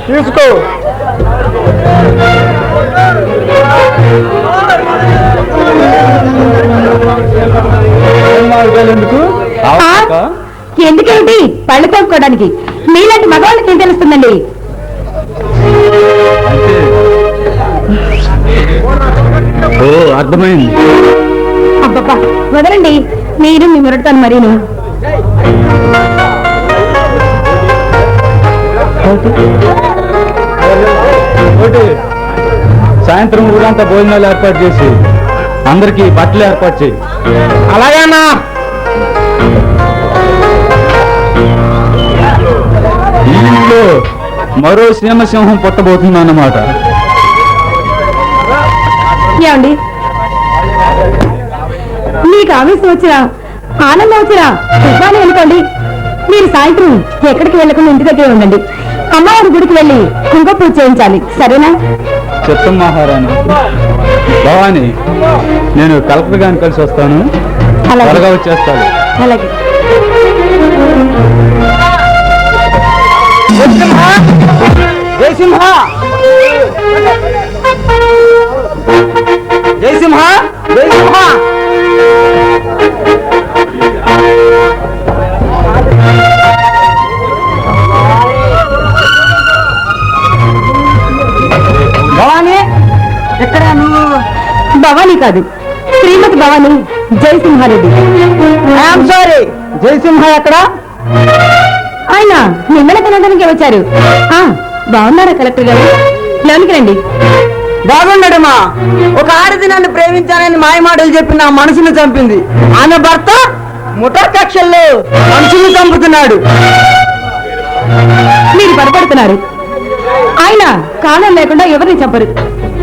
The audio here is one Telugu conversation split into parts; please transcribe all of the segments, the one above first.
తీసుకో. ఎందుకేంటి? పళ్ళు తోపుకోవడానికి. మీలాంటి మగవాళ్ళకి ఏం తెలుస్తుందండి? అర్థమైంది. అబ్బబ్బా వదలండి, మీరు మీ మురడతాను మరీను. సాయంత్రం ఊరంతా భోజనాలు ఏర్పాటు చేసి అందరికి బట్టలు ఏర్పాటు చేయి. అలాగే అన్నా. ఇంట్లో మరో సింహసింహం పుట్టబోతుంది అన్నమాట. ఏమండి, మీకు ఆవేశం వచ్చినా ఆనందం వచ్చినా తుఫాను అనుకోండి, మీరు సాయంత్రం ఎక్కడికి వెళ్ళకుండా ఇంటి దగ్గర ఉండండి. అమ్మవారి గుడికి వెళ్ళి కుంకుమ పూజ చేయించాలి, సరేనా? చెప్తాం మహారాణి. భవాని, నేను కలెక్టర్ గారిని కలిసి వస్తాను. త్వరగా వచ్చేస్తాను. అలాగే. జయసింహ, జయసింహ, జయసింహ. భవానీ, ఎక్కడ నువ్వు? భవానీ కాదు, శ్రీమతి భవానీ జయసింహారెడ్డి. I'm sorry. జయసింహ ఎక్కడ? ఆయన మిమ్మల్ని కనడానికి వచ్చారు. బాగున్నారా కలెక్టర్ గారు? లోనికి రండి. బాగున్నాడమ్మా. ఒక ఆడది నన్ను ప్రేమించానని మాయమాటలు చెప్పి నా మనసును చంపింది. ఆమె భర్త ముఠా కక్షల్లో మనుషుల్ని చంపుతున్నాడు. మీరు పొరపడుతున్నారు. ఆయన కాలం లేకుండా ఎవరిని చంపరు.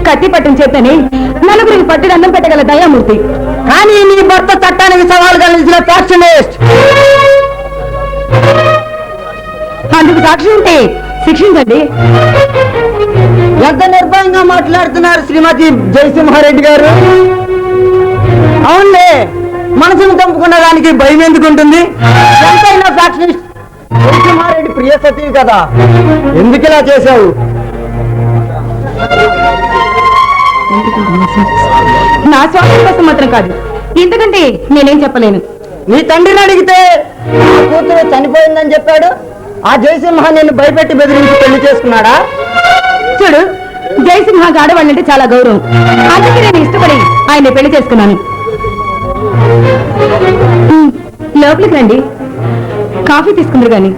కత్తి పట్టిన చేతని నలుగురికి పట్టుడు అన్నం పెట్టగల దయామూర్తి. కానీ నీ భర్త చట్టానికి సవాలుగా నిలిచిన ఫ్యాక్షనిస్ట్. అందుకు సాక్షి ఉంటే శిక్షించండి. ఎంత నిర్భయంగా మాట్లాడుతున్నారు శ్రీమతి జయసింహారెడ్డి గారు. అవునులే, మనసును చంపుకున్న దానికి భయం ఎందుకుంటుంది? ఎంతైనా ఫ్యాక్షనిస్ట్ జయసింహారెడ్డి ప్రియ సతీవి కదా, ఎందుకు ఇలా చేశావు? నా స్వార్థం కోసం మాత్రం కాదు, ఎందుకంటే నేనేం చెప్పలేను. నీ తండ్రిని అడిగితే నా కూతురు చనిపోయిందని చెప్పాడు. ఆ జయసింహ నిన్ను భయపెట్టి బెదిరించి పెళ్లి చేసుకున్నాడా? చూడు, జయసింహకి ఆడవాళ్ళంటే చాలా గౌరవం. అందుకే నేను ఇష్టపడి ఆయన పెళ్లి చేసుకున్నాను. లోపలికి రండి, కాఫీ తీసుకుందరు గాని.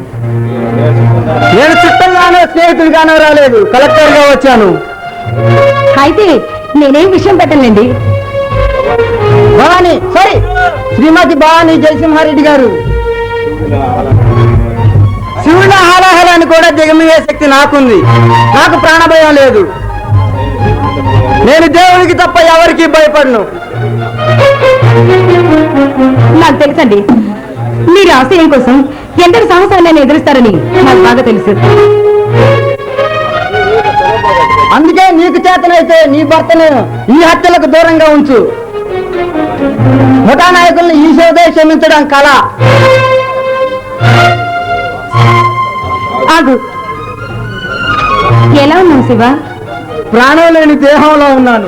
నేను చుట్టంగానో స్నేహితులుగానో రాలేదు, కలెక్టర్ గా వచ్చాను. అయితే నేనేం విషయం పెట్టలేండి. భవానీ, సారీ, శ్రీమతి భవానీ జయసింహారెడ్డి గారు. శివుని హాలాహలాన్ని కూడా దిగమింగే శక్తి నాకుంది. నాకు ప్రాణభయం లేదు. నేను దేవుడికి తప్ప ఎవరికి భయపడను. నాకు తెలుసండి, మీరు ఆశయం కోసం ఎందరు సాహసాన్ని ఎదురుస్తారని నాకు బాగా తెలుసు. అందుకే నీకు చేతనైతే నీ భర్తను ఈ హత్యలకు దూరంగా ఉంచు. ముఠా నాయకుల్ని ఈ సోదే క్షమించడం కళ. ఆగు, ఎలా ఉన్నావు శివ? ప్రాణం లేని దేహంలో ఉన్నాను.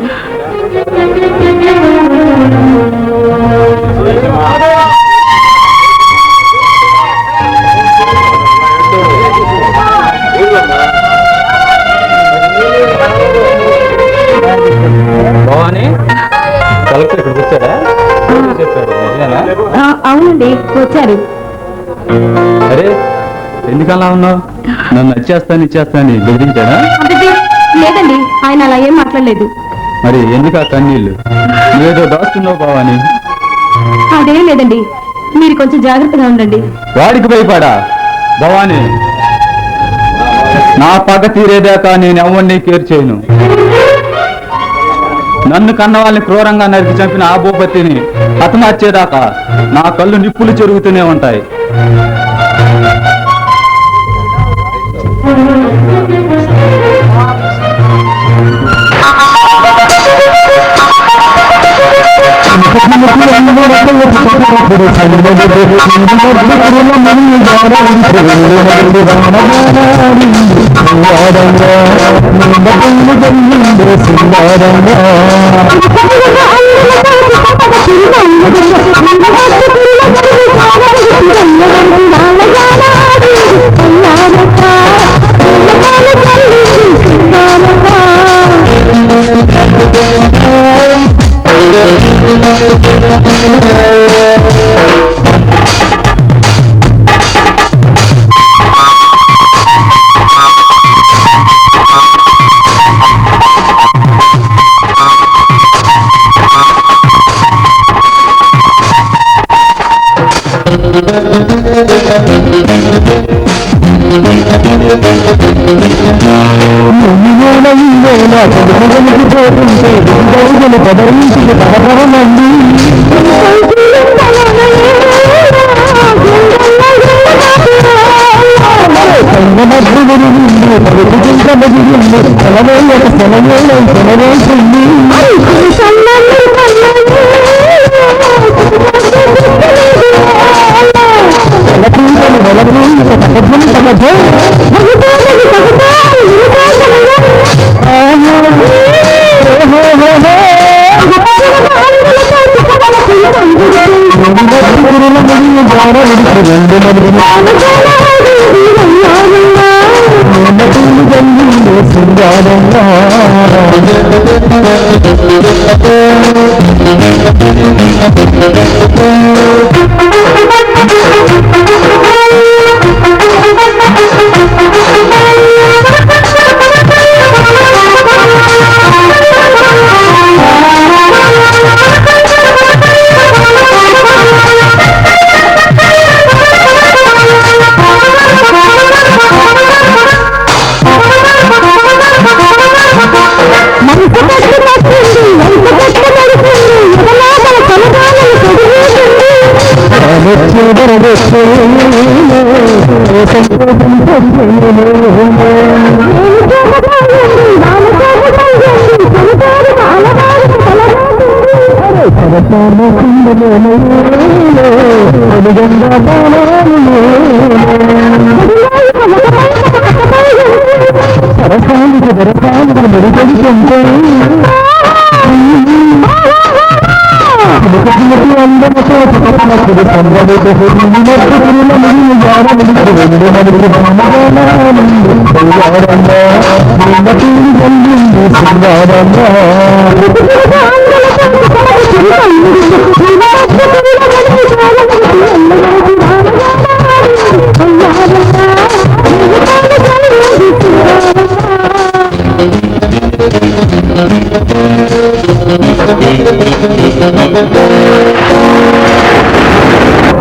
భవాని కలెక్టర్ ఇక్కడికి వచ్చాడా చెప్పాడు నిజమేనా? అవునండి వచ్చారు. అరే ఎందుకలా ఉన్నావు? నన్ను ఇచ్చేస్తాను బెదిరించాడా? అబ్బే, లేదండి, ఆయన అలా ఏం మాట్లాడలేదు. మరి ఎందుకు ఆ కన్నీళ్ళు? నువ్వేదో దాస్తున్నావు భవాని. అదేం లేదండి, మీరు కొంచెం జాగ్రత్తగా ఉండండి. వాడికి భయపడా భవాని? నా పగ తీరేదాకా నేను ఎవరిని కేర్ చేయను. నన్ను కన్న వాళ్ళని క్రూరంగా నరికి చంపిన ఆ భూపతిని హతమార్చేదాకా నా కళ్ళు నిప్పులు చెరుగుతూనే ఉంటాయి.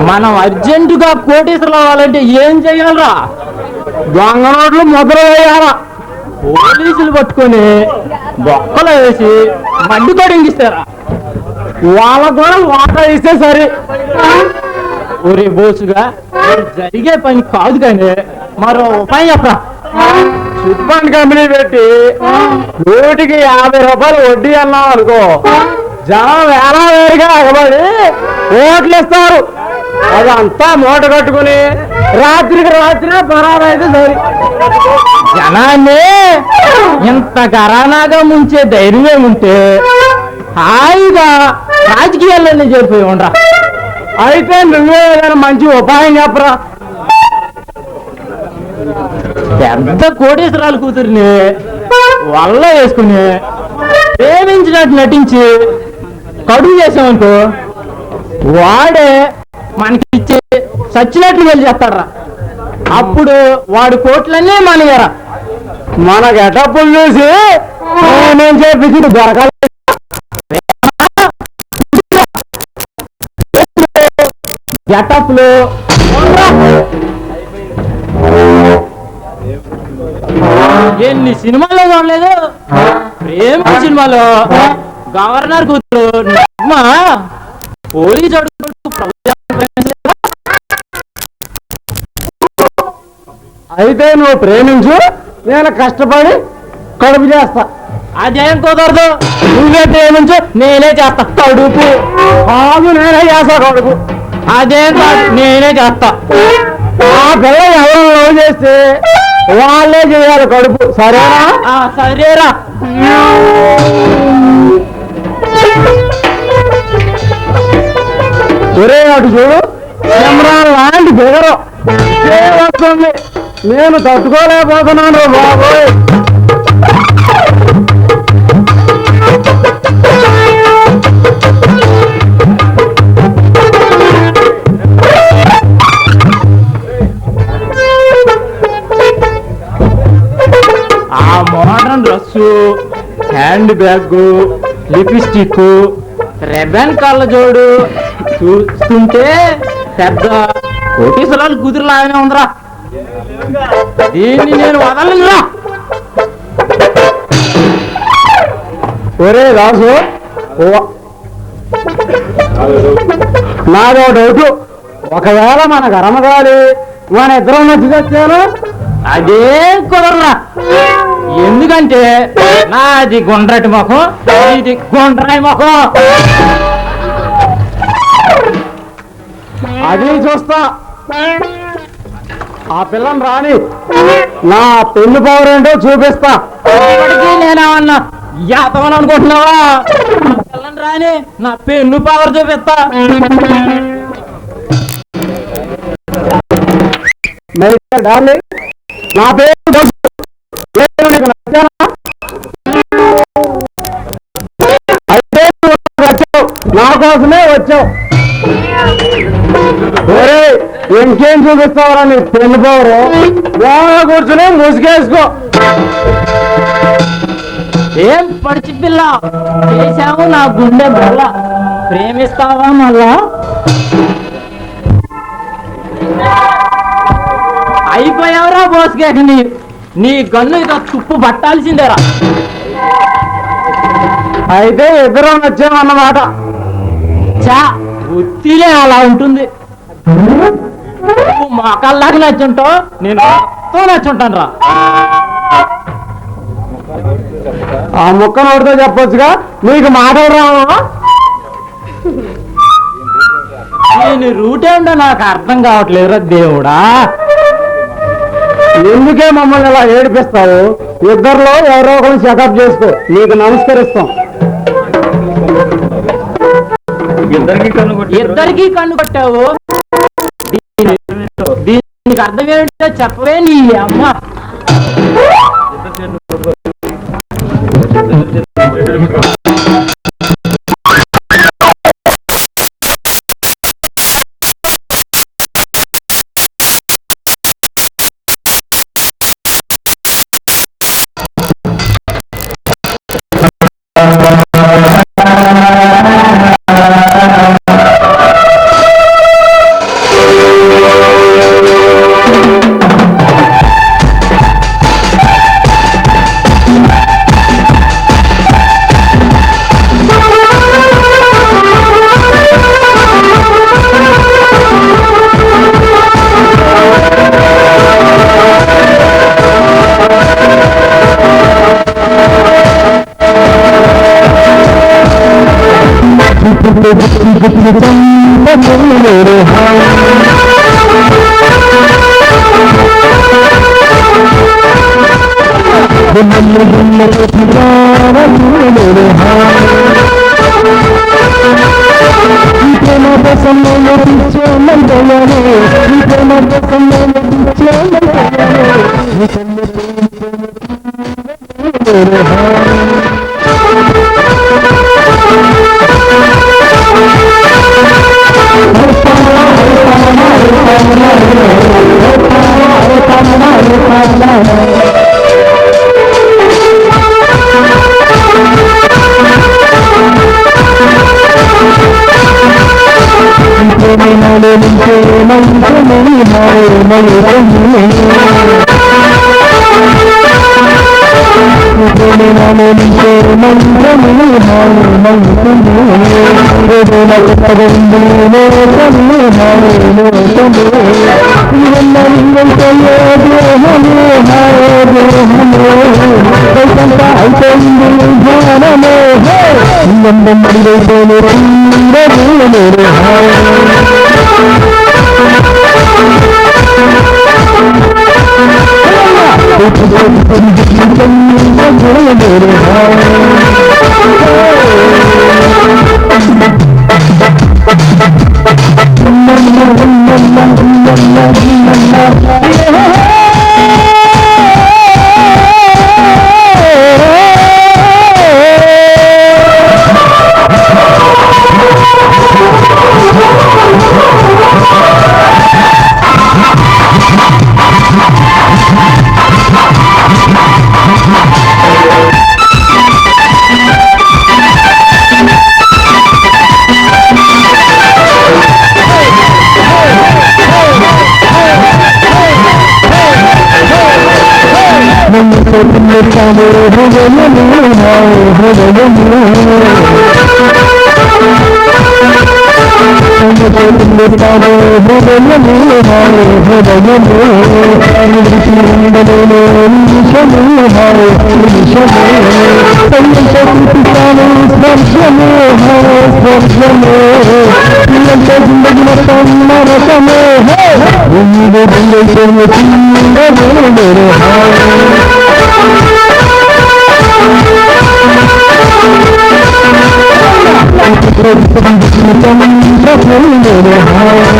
మనం అర్జెంటుగా కోటీశ్వరులు అవ్వాలంటే ఏం చెయ్యాలరా? దొంగ నోట్లు ముద్ర వేయాలా, పోలీసులు పట్టుకొని బొక్కలు వేసి మడ్డు తొడింగిస్తారా, వాళ్ళకు కూడా వాటా ఇస్తే సరే. ఒరే బోసుగా జరిగే పని కాదు కానీ మరో ఉపాయం చెప్పరా? చిట్ ఫండ్ కంపెనీ పెట్టి 150 రూపాయలు వడ్డీ అన్నాం అనుకో, జనం వేలావేడిగా ఎగబడి ఓట్లు ఇస్తారు. అదంతా మూట కట్టుకుని రాత్రికి రాత్రి పరారైతే సరి. జనాన్ని ఇంత కరానాగా ముంచే ధైర్యం ఉంటే హాయిగా రాజకీయాల్లోనే చేరిపోయి ఉండరా. అయితే నువ్వే ఏదైనా మంచి ఉపాయం చెప్పరా. పెద్ద కోటేశ్వరాలు కూతురిని వల్ల వేసుకుని ప్రేమించినట్టు నటించి కడుగు చేసామనుకో వాడే మనకి ఇచ్చి చచ్చినట్లు వెళ్ళి చేస్తాడరా. అప్పుడు వాడి కోట్లన్నీ మనగారా. మన గెటప్పులు చూసి నేను చేపించింది దొరకాలి. గెటప్లు ఎన్ని సినిమాల్లో చూడలేదు. ప్రేమ సినిమాలో గవర్నర్ కూతురు నగ్మ పోలీసు అయితే నువ్వు ప్రేమించు, నేను కష్టపడి కడుపు చేస్తా. అదేం కుదరదు. నువ్వే ప్రేమించు, నేనే చేస్తా కడుపు. కాదు నేనే చేస్తా కడుపు. అదేం కాదు, నేనే చేస్తా. ఆ పిల్ల ఎవరు లవ్ చేస్తే వాళ్ళే చేయాలి కడుపు, సరేనా? సరేరా. ఒరే అటు చూడు, కెమెరా లాంటి బెదరు వస్తుంది. నేను తట్టుకోలేకపోతున్నాను బాబోయ్. ఆ modern dress, hand bag, lipstick, Ray Ban కళ్ళజోడు చూస్తుంటే పెద్ద కోటీశ్వరాలు కూతురులాగానే ఉందిరా. దీన్ని నేను వదలనురా. ఒరే రాజు, నాదో డౌట్. ఒకవేళ మన కర్మగాలి మన ఇద్దరం నచ్చి తెచ్చాను, అదే కుదరరా. ఎందుకంటే నాది గుండ్రటి ముఖం, ఇది గుండ్రాయి ముఖం. అది చూస్తా. ఆ పిల్లని రాని, నా పెళ్లి పవర్ ఏంటో చూపిస్తా. ఇప్పటికీ నేనేమన్నా యాతమని అనుకుంటున్నావా? పిల్లని రాని నా పెన్ను పవర్ చూపిస్తా. డార్లింగ్, నా పేరు నేను నీకు నచ్చానా? అయితే నువ్వు వచ్చావు, నా కోసమే వచ్చావు. ఒరే ఇంకేం చూపిస్తావరా నీ పెళ్లి పవరు? బాగా కూర్చుని ముసుగేసుకో. ఏం పడిచి పిల్ల చేశావు నా గుండె బెల్ల. ప్రేమిస్తావా మళ్ళా? అయిపోయావురా బోసుకేక. నీ గన్ను ఇక తుప్పు పట్టాల్సిందేరా. అయితే ఇద్దరం నచ్చామన్నమాట. చా ఉత్తిలే అలా ఉంటుంది. నువ్వు మొక్కల్లాగా నచ్చుంటావు, నేను నచ్చుంటాను రా. ఆ ముక్క నోటితో చెప్పొచ్చుగా, నీకు మాటలు రావా? నేను రూట్ ఏంటో నాకు అర్థం కావట్లేదురా దేవుడా. ఎందుకే మమ్మల్ని ఇలా ఏడిపిస్తావు? ఇద్దరిలో ఎవరో ఒకరు చెకప్ చేసుకో, నీకు నమస్కరిస్తాం. ఇద్దరికి కన్ను కొట్టావు. దీనికి అర్థం ఏంటో చెప్పవే నీ అమ్మ. ఈ ప్రేమ కోసం నేను పిచ్చోళ్ళయ్యాను ఈ ప్రేమ కోసం నేను పిచ్చోళ్ళయ్యాను నీ కన్ను Thank you.